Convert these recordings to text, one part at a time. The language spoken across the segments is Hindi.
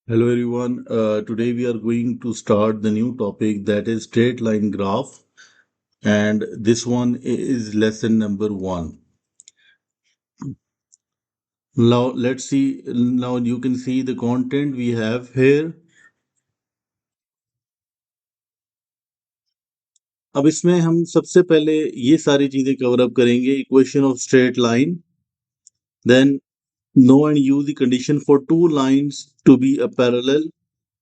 Hello everyone. Today we are going to start the new topic that is straight line graph, and this one is lesson number 1. Now let's see. Now you can see the content we have here. अब इसमें हम सबसे पहले ये सारी चीजें कवर अप करेंगे. Equation of straight line, then know and use the condition for two lines to be a parallel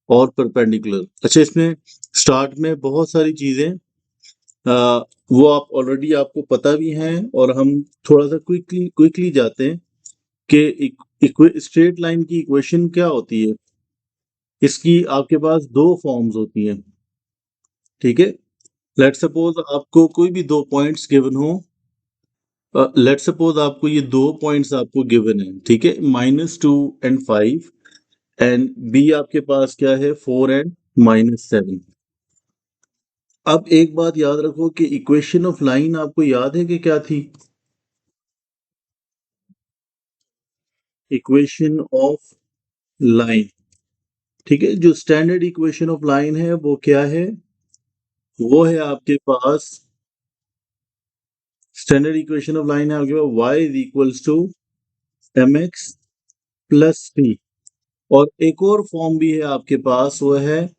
और परपेंडिकुलर. अच्छा, इसमें स्टार्ट में बहुत सारी चीजें वो आप ऑलरेडी आपको पता भी हैं, और हम थोड़ा सा क्विकली जाते हैं कि स्ट्रेट लाइन की इक्वेशन क्या होती है. इसकी आपके पास दो फॉर्म्स होती हैं. ठीक है, लेट सपोज आपको कोई भी दो पॉइंट्स गिवन हो. लेट सपोज आपको ये दो पॉइंट्स आपको गिवन है. ठीक है, -2 and 5, एंड बी आपके पास क्या है, 4 and -7. अब एक बात याद रखो कि इक्वेशन ऑफ लाइन आपको याद है कि क्या थी. इक्वेशन ऑफ लाइन, ठीक है, जो स्टैंडर्ड इक्वेशन ऑफ लाइन है वो क्या है, वो है आपके पास, स्टैंडर्ड इक्वेशन ऑफ लाइन है आपके पास y is equals to mx plus p. और एक और फॉर्म भी है आपके पास, वो है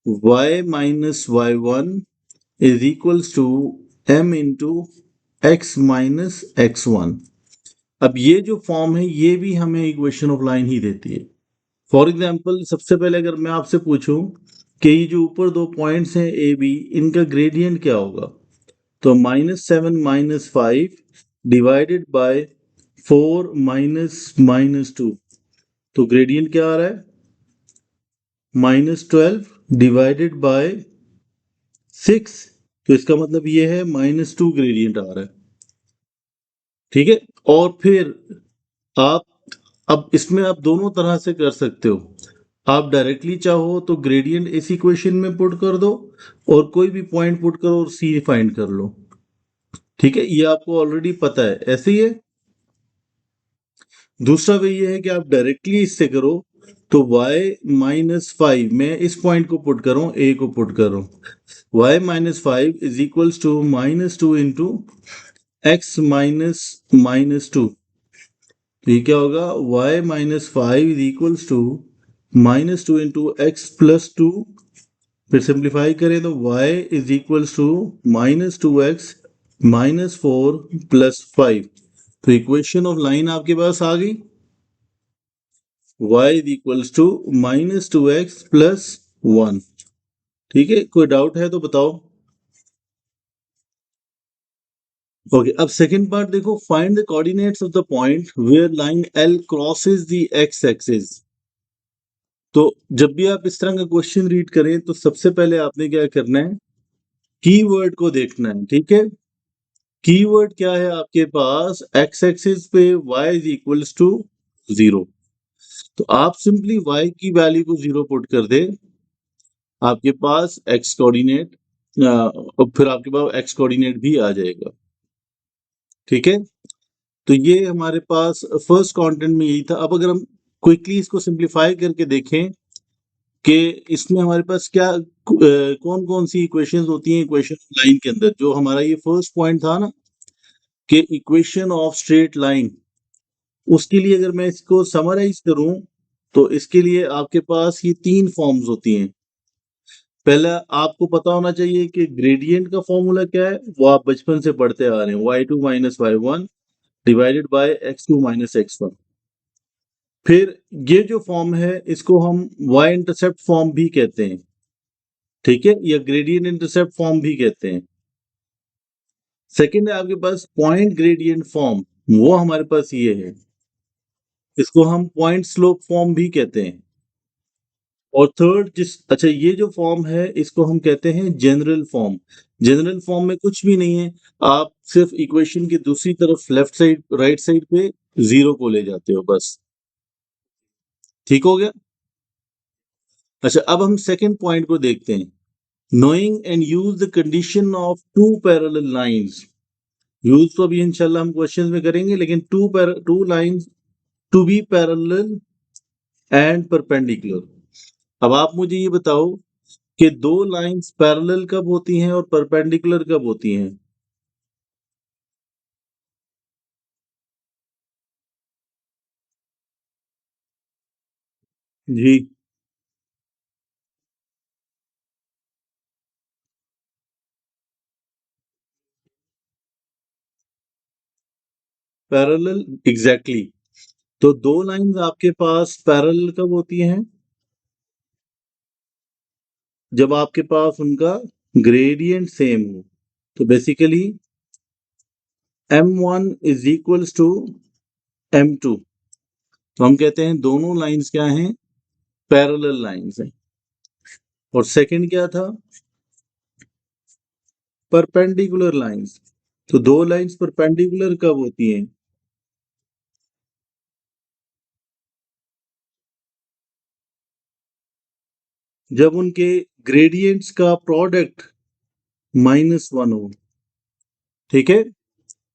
y minus y1 is equals to m into x minus x1. अब ये जो फॉर्म है ये भी हमें इक्वेशन ऑफ लाइन ही देती है. फॉर एग्जाम्पल, सबसे पहले अगर मैं आपसे पूछूं कि ये जो ऊपर दो पॉइंट्स हैं ए बी, इनका ग्रेडियंट क्या होगा, तो -7 -5 डिवाइडेड बाय 4 -2. तो ग्रेडियंट क्या आ रहा है, -12 डिवाइडेड बाय 6. तो इसका मतलब ये है -2 ग्रेडियंट आ रहा है. ठीक है, और फिर आप, अब इसमें आप दोनों तरह से कर सकते हो. आप डायरेक्टली चाहो तो ग्रेडियंट इस इक्वेशन में पुट कर दो, और कोई भी पॉइंट पुट करो और सी फाइंड कर लो. ठीक है, ये आपको ऑलरेडी पता है, ऐसे ही है. दूसरा वे ये है कि आप डायरेक्टली इससे करो, तो y-5, मैं इस पॉइंट को पुट कर रहा हूँ, ए को पुट कर रहा हूँ, y-5 is equals to -2 into x -2. तो ये क्या होगा, y-5 is equals to -2 into x plus 2. फिर सिंप्लीफाई करें तो y is equals to -2x -4 plus 5. तो इक्वेशन ऑफ लाइन आपके पास आ गई, y is equals to -2x plus 1. ठीक है, कोई डाउट है तो बताओ. ओके, अब सेकंड पार्ट देखो, find the coordinates of the point where line L crosses the x axis. तो जब भी आप इस तरह का क्वेश्चन रीड करें तो सबसे पहले आपने क्या करना है, कीवर्ड को देखना है. ठीक है, कीवर्ड क्या है आपके पास, x एक्सिस पे y इज इक्वल्स टू 0. तो आप सिंपली y की वैल्यू को 0 पुट कर दे, आपके पास x कोऑर्डिनेट, और फिर आपके पास x कोऑर्डिनेट भी आ जाएगा. ठीक है, तो ये हमारे पास फर्स्ट कंटेंट में यही था. अब अगर हम क्विकली इसको सिंप्लीफाई करके देखें कि इसमें हमारे पास क्या कौन कौन सी इक्वेशंस होती हैं इक्वेशन लाइन के अंदर. जो हमारा ये फर्स्ट पॉइंट था ना कि इक्वेशन ऑफ स्ट्रेट लाइन, उसके लिए अगर मैं इसको समराइज करूं तो इसके लिए आपके पास ये तीन फॉर्म्स होती हैं. पहला आपको पता होना चाहिए कि ग्रेडियंट का फॉर्मूला क्या है, वो आप बचपन से पढ़ते आ रहे हैं, y2 minus y1 divided by x2 minus x1. फिर ये जो फॉर्म है इसको हम y इंटरसेप्ट फॉर्म भी कहते हैं. ठीक है, या ग्रेडियंट इंटरसेप्ट फॉर्म भी कहते हैं. सेकंड है आपके पास पॉइंट ग्रेडियंट फॉर्म, वो हमारे पास ये है, इसको हम पॉइंट स्लोप फॉर्म भी कहते हैं. और थर्ड अच्छा, ये जो फॉर्म है इसको हम कहते हैं जनरल फॉर्म. जनरल फॉर्म में कुछ भी नहीं है, आप सिर्फ इक्वेशन की दूसरी तरफ लेफ्ट साइड राइट साइड पे 0 को ले जाते हो बस. ठीक हो गया. अच्छा, अब हम सेकंड पॉइंट को देखते हैं. Knowing and use the condition of two parallel lines. Use तो अभी इंशाल्लाह हम क्वेश्चंस में करेंगे, लेकिन two lines to be parallel and perpendicular. अब आप मुझे ये बताओ कि दो लाइंस पैरेलल कब होती हैं और परपेंडिकुलर कब होती हैं? जी, पैरेलल, एग्जैक्टली। तो दो लाइंस आपके पास पैरेलल कब होती हैं? जब आपके पास उनका ग्रेडियंट सेम हो। तो basically m1 is equals to m2। तो हम कहते हैं दोनों लाइंस क्या हैं? पैरेलल लाइंस हैं। और सेकंड क्या था? Perpendicular lines. तो दो लाइंस परपेंडिकुलर कब होती हैं? जब उनके ग्रेडियंट्स का प्रोडक्ट -1 हो। ठीक है।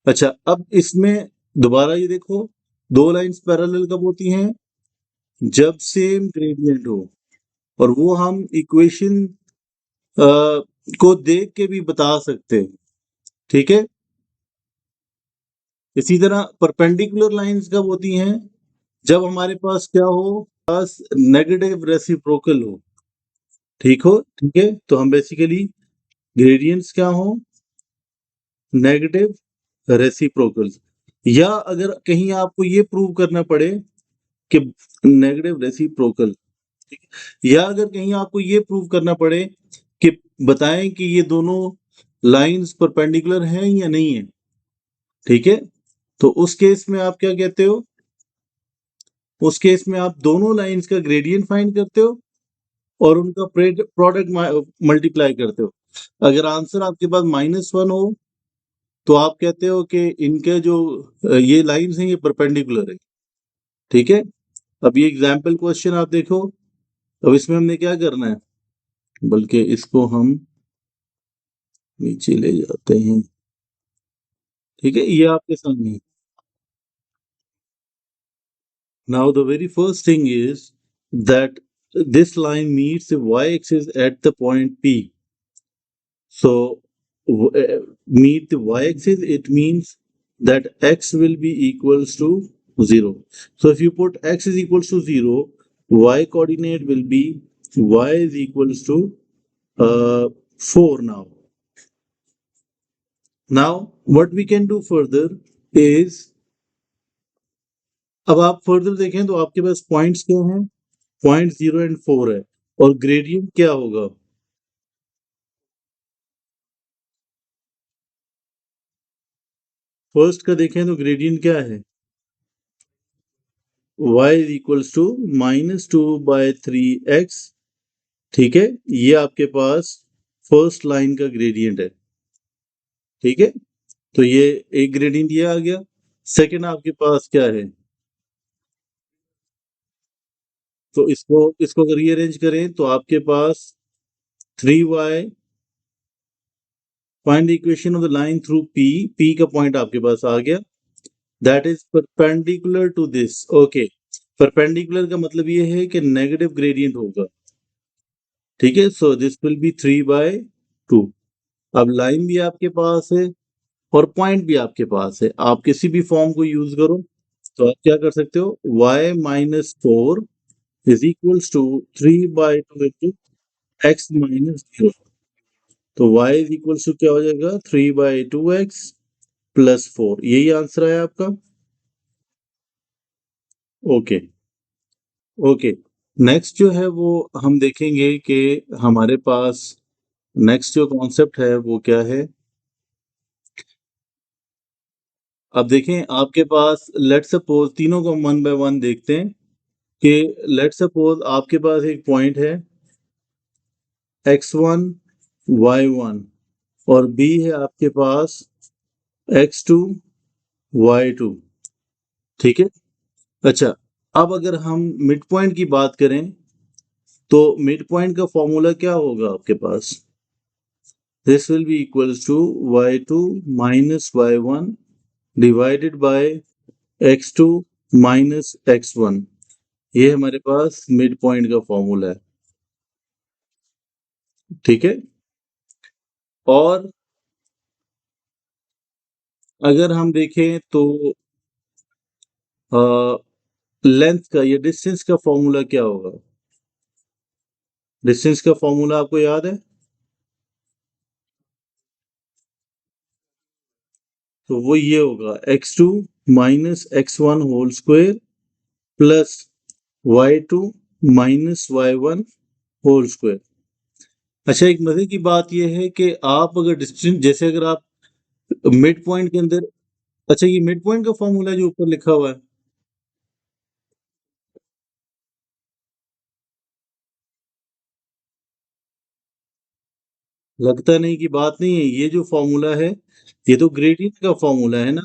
अच्छा, अब इसमें दोबारा ये देखो, दो लाइंस पैरेलल कब होती हैं? जब सेम ग्रेडियंट हो। और वो हम इक्वेशन को देख के भी बता सकते हैं। ठीक है। इसी तरह परपेंडिकुलर लाइंस कब होती हैं? जब हमारे पास क्या हो? पास नेगेटिव रेसिप्रोकल हो। ठीक हो, ठीक है। तो हम बेसिकली ग्रेडियंट्स क्या हो? Negative reciprocal. या अगर कहीं आपको ये प्रूव करना पड़े कि नेगेटिव रेसिप्रोकल, या अगर कहीं आपको ये प्रूव करना पड़े कि बताएं कि ये दोनों लाइंस परपेंडिकुलर हैं या नहीं है। ठीक है। तो उस केस में आप क्या कहते हो? उस केस में आप दोनों लाइंस का ग्रेडियंट फाइंड करते हो और उनका प्रोडक्ट मल्टीप्लाई करते हो। अगर आंसर आपके पास -1 हो तो आप कहते हो कि इनके जो ये लाइंस हैं ये परपेंडिकुलर है। ठीक है। अब ये एग्जाम्पल क्वेश्चन आप देखो। अब इसमें हमने क्या करना है, बल्कि इसको हम नीचे ले जाते हैं। ठीक है, ये आपके सामने। Now the very first thing is that this line meets the y-axis at the point P. So, meet the y-axis, it means that x will be equals to 0. So, if you put x is equals to 0, y coordinate will be y is equals to 4 now. Now, what we can do further is, अब आप फर्दर देखें तो आपके पास पॉइंट्स क्या हैं? पॉइंट 0 एंड 4 है। और ग्रेडियंट क्या होगा? फर्स्ट का देखें तो ग्रेडियंट क्या है? y is equals to -2/3x। ठीक है, ये आपके पास फर्स्ट लाइन का ग्रेडियंट है। ठीक है। तो ये एक ग्रेडियंट ये आ गया। सेकंड आपके पास क्या है? तो इसको अगर रीअरेंज करें तो आपके पास 3y, find the equation of the line through p का पॉइंट आपके पास आ गया, that is perpendicular to this. Okay, perpendicular का मतलब ये है कि नेगेटिव ग्रेडियंट होगा। ठीक है। So this will B 3/2। अब लाइन भी आपके पास है और पॉइंट भी आपके पास है, आप किसी भी फॉर्म को यूज करो तो आप क्या कर सकते हो? y-4 is equals to 3/2 into x-0। तो y इज इक्वल्स टू क्या हो जाएगा? 3/2x plus 4। यही आंसर है आपका। Okay, okay. नेक्स्ट जो है वो हम देखेंगे कि हमारे पास नेक्स्ट जो कॉन्सेप्ट है वो क्या है। अब देखें आपके पास, लेट सपोज तीनों को 1 बाय 1 देखते हैं कि लेट सपोज आपके पास एक पॉइंट है x1 y1 और b है आपके पास x2 y2। ठीक है। अच्छा, अब अगर हम मिड पॉइंट की बात करें तो मिड पॉइंट का फॉर्मूला क्या होगा आपके पास? This will be equals to y2 minus y1 divided by x2 minus x1। ये हमारे पास मिड पॉइंट का फॉर्मूला है, ठीक है। और अगर हम देखें तो लेंथ का या डिस्टेंस का फॉर्मूला क्या होगा? डिस्टेंस का फॉर्मूला आपको याद है? तो वो ये होगा x2 minus x1 whole square plus y2 minus y1 whole square. अच्छा, एक मजे की बात यह है कि आप अगर डिस्टेंस, जैसे अगर आप मिड पॉइंट के अंदर, अच्छा ये मिड पॉइंट का फॉर्मूला जो ऊपर लिखा हुआ है, लगता नहीं की बात नहीं है, ये जो फॉर्मूला है ये तो ग्रेडियंट का फॉर्मूला है ना।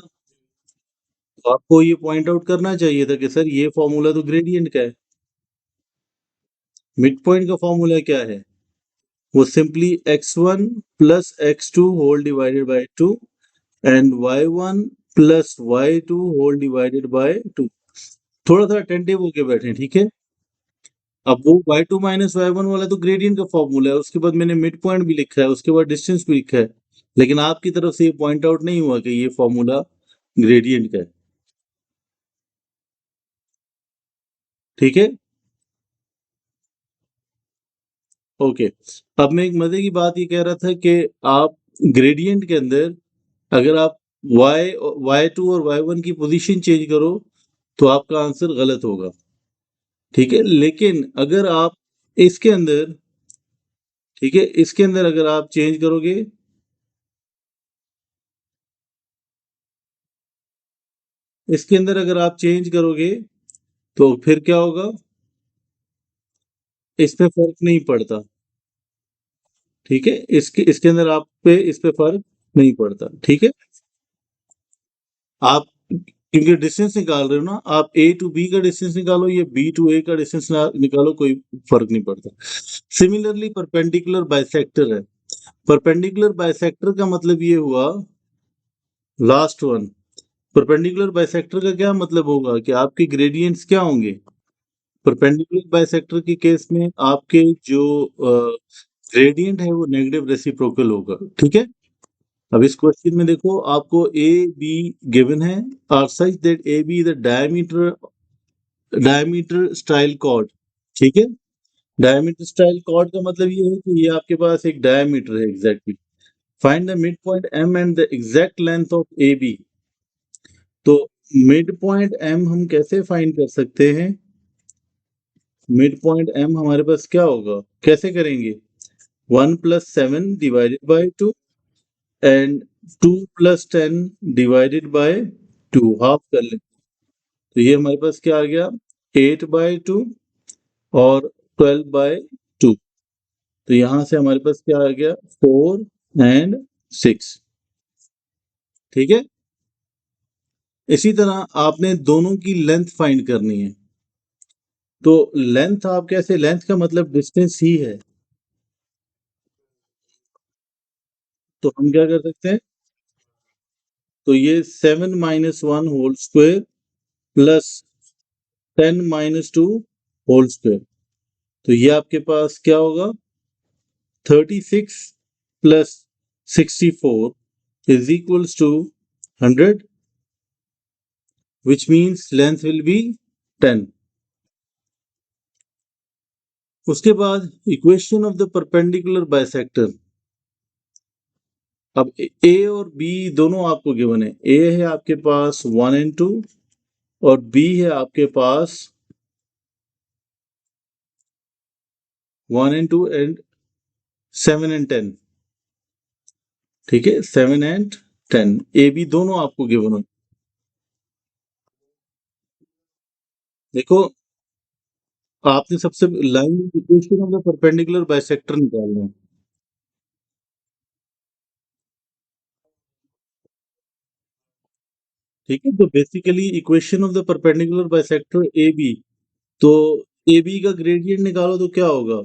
तो आपको ये पॉइंट आउट करना चाहिए था कि सर ये फॉर्मूला तो ग्रेडियंट का है। मिड पॉइंट का फॉर्मूला क्या है? वो simply x1 plus x2 whole divided by 2 and y1 plus y2 whole divided by 2। थोड़ा सा अटेंटिव होके बैठे, ठीक है। अब वो y2 माइनस y1 वाला तो ग्रेडियंट का फॉर्मूला है, उसके बाद मैंने मिड पॉइंट भी लिखा है, उसके बाद डिस्टेंस भी लिखा है, लेकिन आपकी तरफ से ये पॉइंट आउट नहीं हुआ कि ये फॉर्मूला ग्रेडियंट का है, ठीक है। ओके। अब मैं एक मजे की बात ये कह रहा था कि आप ग्रेडियंट के अंदर अगर आप y2 और y1 की पोजीशन चेंज करो तो आपका आंसर गलत होगा, ठीक है। लेकिन अगर आप इसके अंदर, ठीक है, इसके अंदर अगर आप चेंज करोगे, इसके अंदर अगर आप चेंज करोगे तो फिर क्या होगा? इस पे फर्क नहीं पड़ता, ठीक है। इसके इसके अंदर आप पे इस पे फर्क नहीं पड़ता, ठीक है। आप क्योंकि डिस्टेंस निकाल रहे हो ना, आप ए टू बी का डिस्टेंस निकालो या बी टू ए का डिस्टेंस निकालो, कोई फर्क नहीं पड़ता। सिमिलरली परपेंडिकुलर बाइसेक्टर है। परपेंडिकुलर बाइसेक्टर का मतलब ये हुआ, लास्ट वन, परपेंडिकुलर बाइसेक्टर का क्या मतलब होगा कि आपके ग्रेडियंट्स क्या होंगे? परपेंडिकुलर बाइसेक्टर के केस में आपके जो ग्रेडियंट है वो नेगेटिव रेसिप्रोकल होगा, ठीक है। अब इस क्वेश्चन में देखो, आपको ए बी गिवन है, are such that A B the diameter style chord, ठीक है। डायमीटर स्टाइल कॉर्ड का मतलब ये है कि ये आपके पास एक डायमीटर है exactly. Find the mid point M and the exact length of A B. तो मिड पॉइंट एम हम कैसे फाइंड कर सकते हैं? मिड पॉइंट एम हमारे पास क्या होगा, कैसे करेंगे? 1 + 7 divided by 2 and 2 + 10 divided by 2, half कर लें तो ये हमारे पास क्या आ गया, 8/2 और 12/2। तो यहां से हमारे पास क्या आ गया, 4 और 6, ठीक है। इसी तरह आपने दोनों की लेंथ फाइंड करनी है। तो लेंथ आप कैसे, लेंथ का मतलब डिस्टेंस ही है, तो हम क्या कर सकते हैं? तो ये 7 - 1 whole square plus 10 - 2 whole square, तो ये आपके पास क्या होगा, 36 + 64 is equals to 100, which means length will be 10। उसके बाद equation of the perpendicular bisector. अब ए और बी दोनों आपको गिवन है, ए है आपके पास 1 and 2 और बी है आपके पास 1 and 2 and 7 and 10, ठीक है। 7 and 10 ए बी दोनों आपको गिवन है। देखो, आपने सबसे line equation of the perpendicular bisector निकालना है, ठीक है। तो basically equation of the perpendicular bisector A B, तो ए बी का ग्रेडियंट निकालो तो क्या होगा?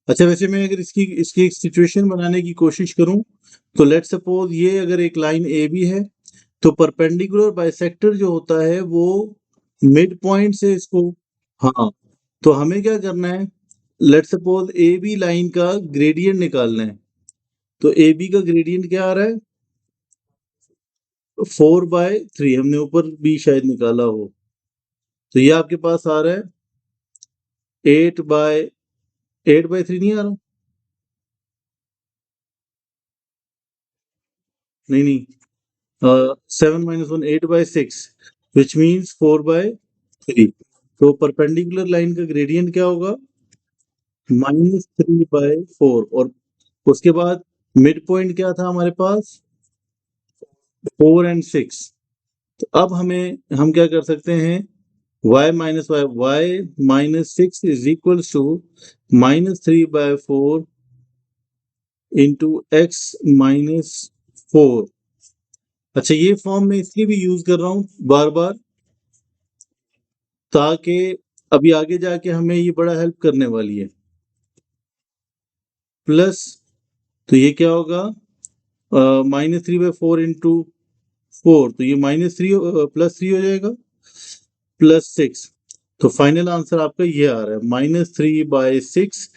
अच्छा, वैसे मैं अगर इसकी इसकी एक सिचुएशन बनाने की कोशिश करूं तो लेट्स सपोज ये अगर एक लाइन ए बी है तो परपेंडिकुलर बाइसेक्टर जो होता है वो मिड पॉइंट से इसको, हाँ, तो हमें क्या करना है, let's suppose A B line का ग्रेडियंट निकालना है। तो ए बी का ग्रेडियंट क्या आ रहा है, 4/3, हमने ऊपर भी शायद निकाला हो। तो ये आपके पास आ रहा है 8/3 नहीं आ रहा, नहीं नहीं, 7 - 1 8/6, विच मीन्स 4/3। तो परपेंडिकुलर लाइन का ग्रेडियंट क्या होगा, -3/4, और उसके बाद मिड पॉइंट क्या था हमारे पास, 4 और 6। तो अब हम क्या कर सकते हैं, y - 6 is equals to -3/4 into x - 4। अच्छा, ये फॉर्म मैं इसलिए भी यूज कर रहा हूँ बार बार, ताकि अभी आगे जाके हमें ये बड़ा हेल्प करने वाली है। प्लस, तो ये क्या होगा, -3/4 इंटू 4, तो ये -3 +3 हो जाएगा, +6। तो फाइनल आंसर आपका ये आ रहा है -3/6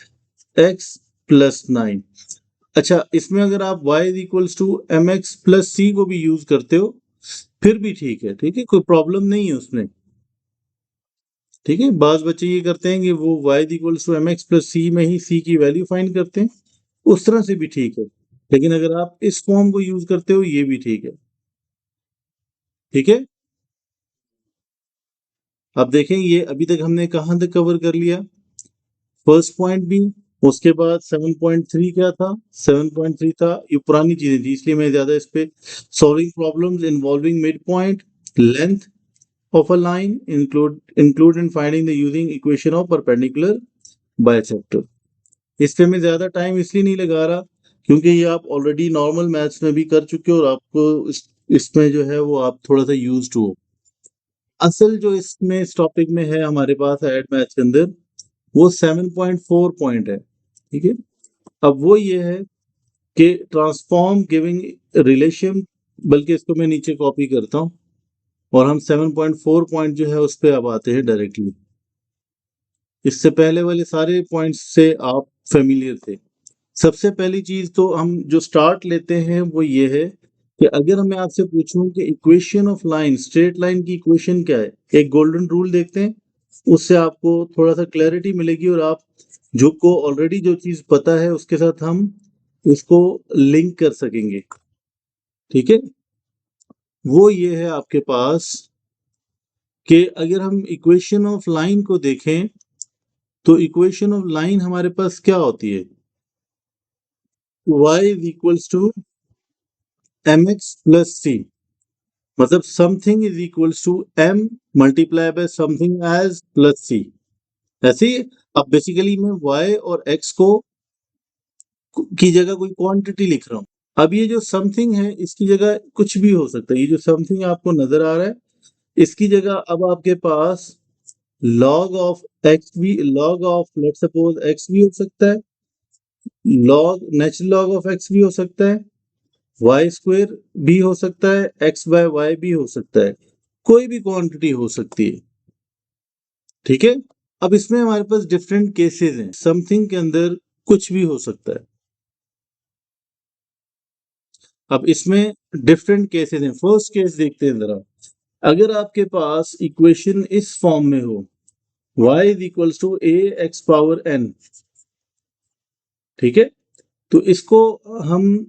x +9। अच्छा, इसमें अगर आप y equals to mx plus c को भी यूज करते हो फिर भी ठीक है, ठीक है, कोई प्रॉब्लम नहीं है उसमें। ठीक है, बाज बच्चे ये करते हैं कि वो y equals to mx plus c में ही c की वैल्यू फाइंड करते हैं, उस तरह से भी ठीक है। लेकिन अगर आप इस फॉर्म को यूज करते हो ये भी ठीक है। ठीक है, अब देखें ये अभी तक हमने कहाँ तक कवर कर लिया, फर्स्ट पॉइंट भी, उसके बाद 7.3 क्या था, 7.3 था, ये पुरानी चीजें थी इसलिए मैं ज्यादा इस पे, solving problems involving mid point, length of a line, include in finding the using equation of perpendicular bisector. इस पे मैं ज्यादा टाइम इसलिए नहीं लगा रहा क्योंकि ये आप ऑलरेडी नॉर्मल मैथ्स में भी कर चुके हो और आपको इसमें जो है वो आप थोड़ा सा यूज्ड हो। असल जो इसमें इस टॉपिक में है हमारे पास एड मैथ्स के अंदर, वो 7.4 पॉइंट है। ठीक है, अब वो ये है कि ट्रांसफॉर्म गिविंग रिलेशन, बल्कि इसको मैं नीचे कॉपी करता हूँ और हम 7.4 पॉइंट जो है उस पर अब आते हैं डायरेक्टली। इससे पहले वाले सारे पॉइंट्स से आप फेमिलियर थे। सबसे पहली चीज तो हम जो स्टार्ट लेते हैं वो ये है कि अगर मैं आपसे पूछूं कि equation of line, straight line की इक्वेशन क्या है, एक गोल्डन रूल देखते हैं, उससे आपको थोड़ा सा क्लैरिटी मिलेगी और आप जो को ऑलरेडी जो चीज पता है उसके साथ हम उसको लिंक कर सकेंगे। ठीक है, वो ये है आपके पास कि अगर हम इक्वेशन ऑफ लाइन को देखें तो इक्वेशन ऑफ लाइन हमारे पास क्या होती है, y equals to mx plus c, मतलब something is equals to m multiply by something x plus c। ऐसे ही अब बेसिकली मैं y और x को की जगह कोई क्वांटिटी लिख रहा हूँ। अब ये जो समथिंग है इसकी जगह कुछ भी हो सकता है, ये जो समथिंग आपको नजर आ रहा है इसकी जगह अब आपके पास log ऑफ x भी, log of let's suppose x भी हो सकता है, log natural log of x भी हो सकता है, वाई स्क्वेयर भी हो सकता है, x/y भी हो सकता है, कोई भी क्वांटिटी हो सकती है। ठीक है, अब इसमें हमारे पास डिफरेंट केसेस हैं, समथिंग के अंदर कुछ भी हो सकता है। अब इसमें डिफरेंट केसेस हैं, फर्स्ट केस देखते हैं जरा। अगर आपके पास इक्वेशन इस फॉर्म में हो, y is equals to ax⁻n, ठीक है, तो इसको हम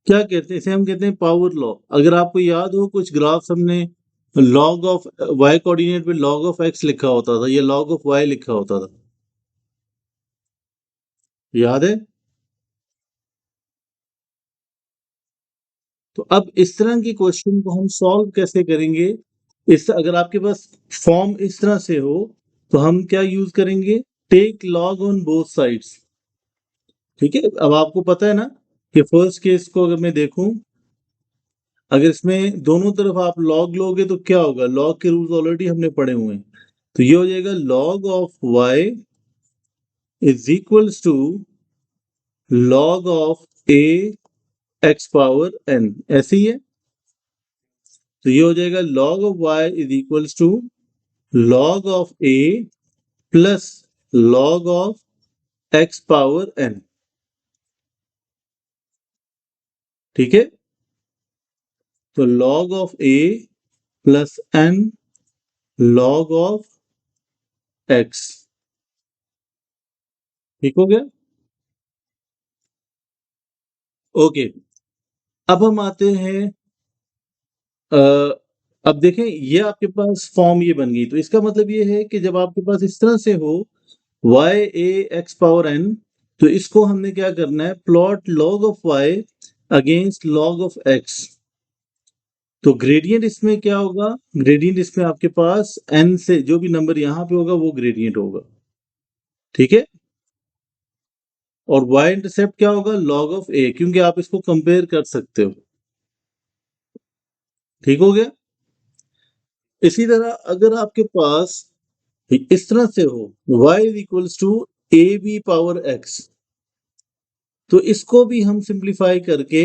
क्या कहते हैं, इसे हम कहते हैं पावर लॉ। अगर आपको याद हो कुछ ग्राफ्स हमने लॉग ऑफ y कोऑर्डिनेट पे लॉग ऑफ x लिखा होता था, ये लॉग ऑफ y लिखा होता था, याद है। तो अब इस तरह की क्वेश्चन को हम सॉल्व कैसे करेंगे, इस अगर आपके पास फॉर्म इस तरह से हो तो हम क्या यूज करेंगे, take log on both sides. ठीक है, अब आपको पता है ना कि फर्स्ट केस को अगर मैं देखूं, अगर इसमें दोनों तरफ आप लॉग लोगे तो क्या होगा, लॉग के रूल्स ऑलरेडी हमने पढ़े हुए हैं। तो ये हो जाएगा log of y is equals to log of a x⁻n, ऐसे ही है। तो ये हो जाएगा log of y is equals to log of A plus log of x power N. ठीक है, तो log of A plus N log of x. ठीक हो गया। ओके, अब हम आते हैं अ, अब देखें ये आपके पास फॉर्म ये बन गई, तो इसका मतलब ये है कि जब आपके पास इस तरह से हो y a x power n, तो इसको हमने क्या करना है, plot log of y against log of x। तो ग्रेडियंट इसमें क्या होगा, ग्रेडियंट इसमें आपके पास n से जो भी नंबर यहाँ पे होगा वो ग्रेडियंट होगा। ठीक है, और y इंटरसेप्ट क्या होगा, log ऑफ a, क्योंकि आप इसको कंपेयर कर सकते हो। ठीक हो गया। इसी तरह अगर आपके पास इस तरह से हो y is equals to A B power x, तो इसको भी हम सिंप्लीफाई करके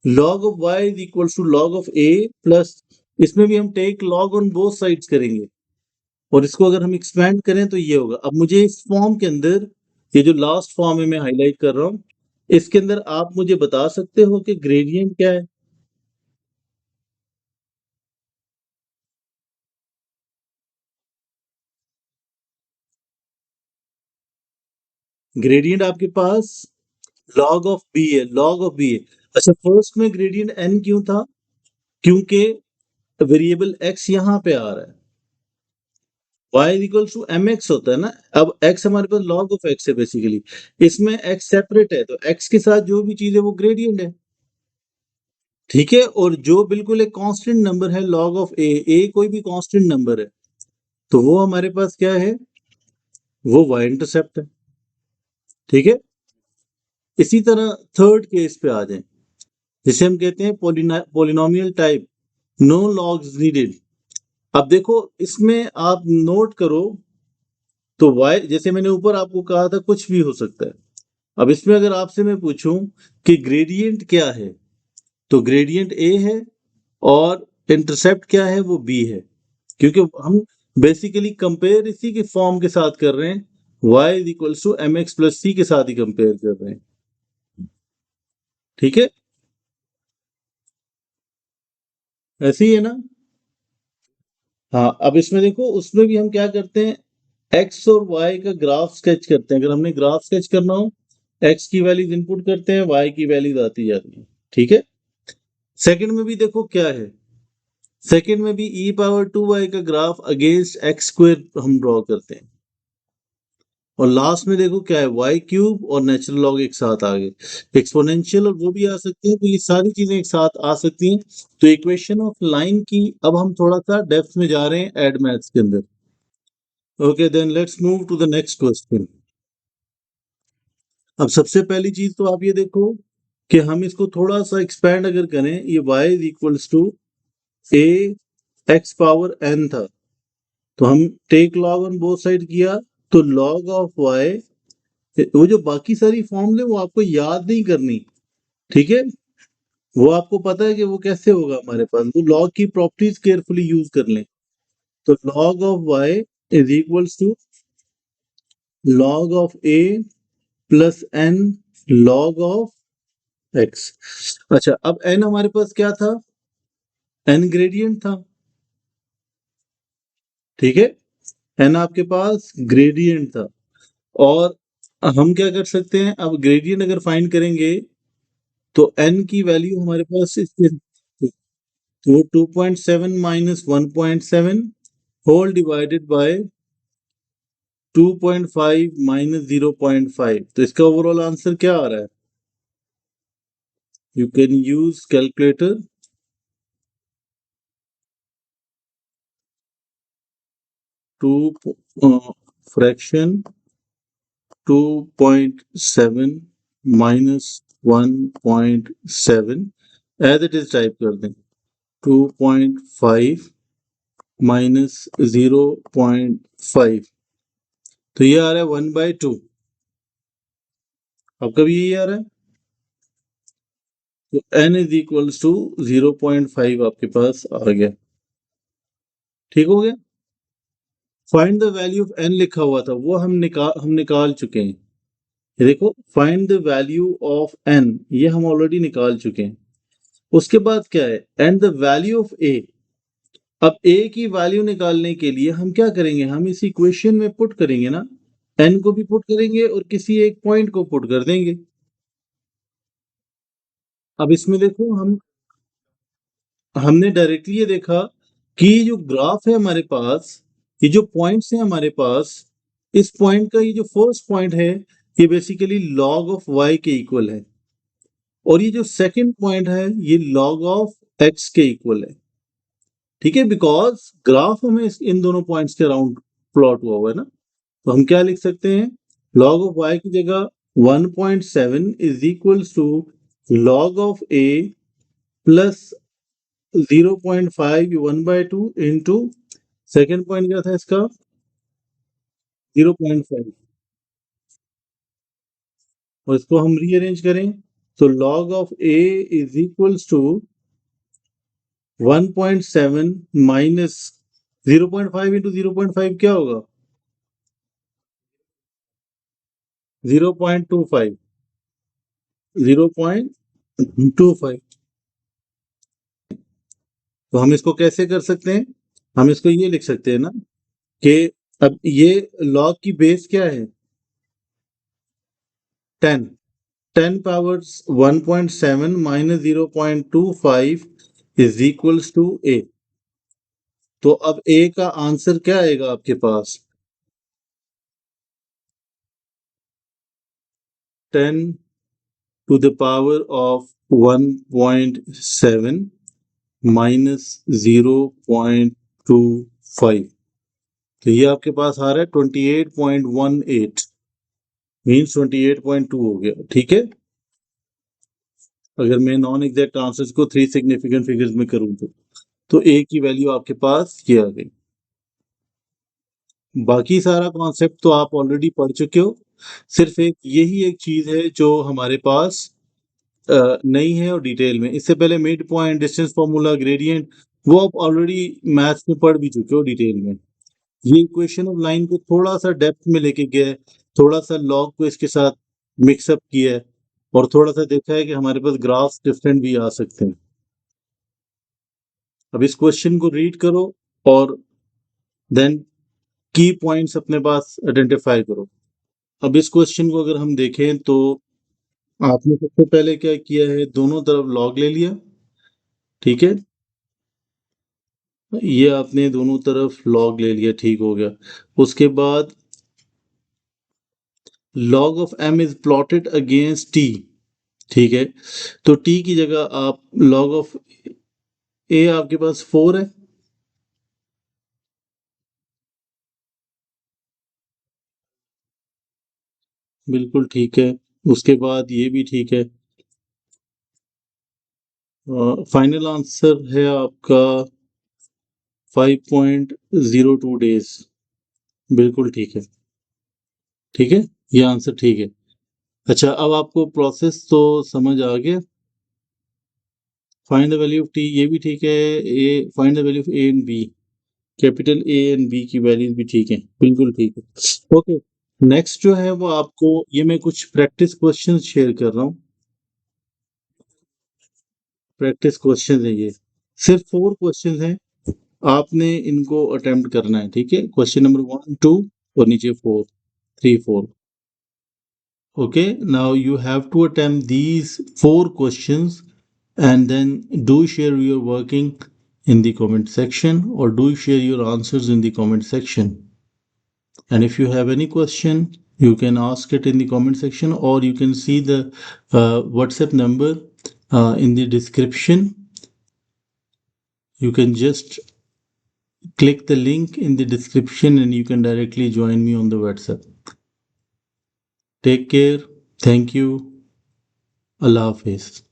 log of y is equals to log of a plus, इसमें भी हम take log on both sides करेंगे, और इसको अगर हम एक्सपेंड करें तो ये होगा। अब मुझे इस फॉर्म के अंदर, ये जो लास्ट फॉर्म है मैं हाईलाइट कर रहा हूँ, इसके अंदर आप मुझे बता सकते हो कि ग्रेडियंट क्या है। ग्रेडियंट आपके पास log ऑफ b है, log ऑफ b है। अच्छा, फर्स्ट में ग्रेडियंट n क्यों था, क्योंकि वेरिएबल x यहाँ पे आ रहा है, y equal to M x होता है ना। अब x हमारे पास log ऑफ x है बेसिकली, इसमें x सेपरेट है, तो x के साथ जो भी चीज है वो ग्रेडियंट है। ठीक है, और जो बिल्कुल एक कांस्टेंट नंबर है log ऑफ a कोई भी कांस्टेंट नंबर है, तो वो हमारे पास क्या है, वो y इंटरसेप्ट है। ठीक है, इसी तरह थर्ड केस पे आ जाए, जिसे हम कहते हैं polynomial type, no logs needed. अब देखो इसमें आप नोट करो, तो y जैसे मैंने ऊपर आपको कहा था कुछ भी हो सकता है। अब इसमें अगर आपसे मैं पूछूं कि ग्रेडियंट क्या है, तो ग्रेडियंट a है, और इंटरसेप्ट क्या है, वो b है, क्योंकि हम बेसिकली कंपेयर इसी के फॉर्म के साथ कर रहे हैं, y is equals to M x plus c के साथ ही कंपेयर कर रहे हैं। ठीक है, ऐसे ही है ना। हाँ, अब इसमें देखो उसमें भी हम क्या करते हैं, x और y का ग्राफ स्केच करते हैं। अगर हमने ग्राफ स्केच करना हो, x की वैल्यूज इनपुट करते हैं, y की वैल्यूज आती जाती है। ठीक है, सेकंड में भी देखो क्या है, सेकंड में भी e पावर 2y का ग्राफ अगेंस्ट एक्स स्क्वायर हम ड्रॉ करते हैं, और लास्ट में देखो क्या है, y क्यूब और नेचुरल लॉग एक साथ आ गए। एक्सपोनेंशियल और वो भी आ सकते हैं, तो ये सारी चीजें एक साथ आ सकती हैं। तो इक्वेशन ऑफ लाइन की अब हम थोड़ा सा डेप्थ में जा रहे हैं एड मैथ्स के अंदर। Okay, then let's move to the next question. अब सबसे पहली चीज तो आप ये देखो कि हम इसको थोड़ा सा एक्सपैंड अगर करें, ये y is equals to A x power n था, तो हम take log on both side किया, तो log ऑफ y, वो जो बाकी सारी फॉर्मूले वो आपको याद नहीं करनी। ठीक है, वो आपको पता है कि वो कैसे होगा हमारे पास, वो लॉग की प्रॉपर्टीज केयरफुली यूज कर लें। तो log of y is equals to log of a plus n log of x। अच्छा, अब n हमारे पास क्या था, n ग्रेडियंट था। ठीक है, n आपके पास ग्रेडियंट था, और हम क्या कर सकते हैं, अब ग्रेडियंट अगर फाइंड करेंगे, तो n की वैल्यू हमारे पास इसके, तो 2.7 minus 1.7 whole divided by 2.5 minus 0.5, तो इसका ओवरऑल आंसर क्या आ रहा है, you can use calculator. 2 fraction 2.7 minus 1.7 as it is type कर दें, 2.5 माइनस 0.5, तो ये आ रहा है 1/2। आपका भी यही आ रहा है, तो n इज इक्वल्स टू 0.5 आपके पास आ गया। ठीक हो गया। Find the value of n लिखा हुआ था, वो हम निकाल चुके हैं। ये देखो, find the value of n, ये हम ऑलरेडी निकाल चुके हैं। उसके बाद क्या है, and the value of a। अब a की वैल्यू निकालने के लिए हम क्या करेंगे, हम इस इक्वेशन में पुट करेंगे ना, n को भी पुट करेंगे और किसी एक पॉइंट को पुट कर देंगे। अब इसमें देखो, हमने डायरेक्टली ये देखा कि जो ग्राफ है हमारे पास, ये जो पॉइंट्स हैं हमारे पास, इस पॉइंट का ये जो फर्स्ट पॉइंट है, ये बेसिकली log ऑफ y के इक्वल है, और ये जो सेकंड पॉइंट है ये log ऑफ x के इक्वल है। ठीक है, बिकॉज ग्राफ हमें इन दोनों पॉइंट्स के अराउंड प्लॉट हुआ है ना, तो हम क्या लिख सकते हैं, log ऑफ y की जगह 1.7 is equals to log of a plus 0.5 1/2 into second point क्या था इसका, 0.5, और इसको हम रीअरेंज करें तो log of a is equals to 1.7 minus 0.5 into 0.5 क्या होगा, 0.25, 0.25। तो हम इसको कैसे कर सकते हैं, हम इसको ये लिख सकते हैं ना कि अब ये log की बेस क्या है, 10, 10 powers 1.7 minus 0.25 is equals to a। तो अब a का आंसर क्या आएगा आपके पास, 10 to the power of 1.7 minus 0.25, तो ये आपके पास आ रहा है 28.18, मीन्स 28.2 हो गया। ठीक है, अगर मैं नॉन एग्जैक्ट आंसर्स को 3 सिग्निफिकेंट फिगर्स में करूं तो a की वैल्यू आपके पास ये आ गई। बाकी सारा कॉन्सेप्ट तो आप ऑलरेडी पढ़ चुके हो, सिर्फ यही एक चीज है जो हमारे पास नहीं है और डिटेल में। इससे पहले mid point, distance formula, gradient, वो आप ऑलरेडी मैथ्स में पढ़ भी चुके हो डिटेल में। ये इक्वेशन ऑफ लाइन को थोड़ा सा डेप्थ में लेके गया है, थोड़ा सा लॉग को इसके साथ मिक्सअप किया है, और थोड़ा सा देखा है कि हमारे पास ग्राफ्स डिफरेंट भी आ सकते हैं। अब इस क्वेश्चन को रीड करो और देन की पॉइंट्स अपने पास आइडेंटिफाई करो। अब इस क्वेश्चन को अगर हम देखें तो आपने सबसे पहले क्या किया है, दोनों तरफ लॉग ले लिया। ठीक है, ये आपने दोनों तरफ लॉग ले लिया, ठीक हो गया। उसके बाद log of m is plotted against t। ठीक है, तो t की जगह आप log ऑफ a आपके पास 4 है, बिल्कुल ठीक है। उसके बाद ये भी ठीक है। फाइनल आंसर है आपका 5.02 डेज, बिल्कुल ठीक है। ठीक है, ये आंसर ठीक है। अच्छा, अब आपको प्रोसेस तो समझ आ गया। Find the value of t, ये भी ठीक है। A, find the value of A and B, capital A and B की वैल्यूज भी ठीक है, बिल्कुल ठीक है। ओके, नेक्स्ट जो है वो आपको, ये मैं कुछ प्रैक्टिस क्वेश्चंस शेयर कर रहा हूँ। प्रैक्टिस क्वेश्चन है ये, सिर्फ 4 क्वेश्चन हैं, आपने इनको अटेम्प्ट करना है। ठीक है, क्वेश्चन नंबर 1 2 और नीचे 4 3 4। Okay, now you have to attempt these 4 questions and then do share your working in the comment section, or do share your answers in the comment section. And if you have any question, you can ask it in the comment section, or you can see the WhatsApp number in the description. You can just click the link in the description and you can directly join me on the WhatsApp. Take care. Thank you. Allah Hafiz.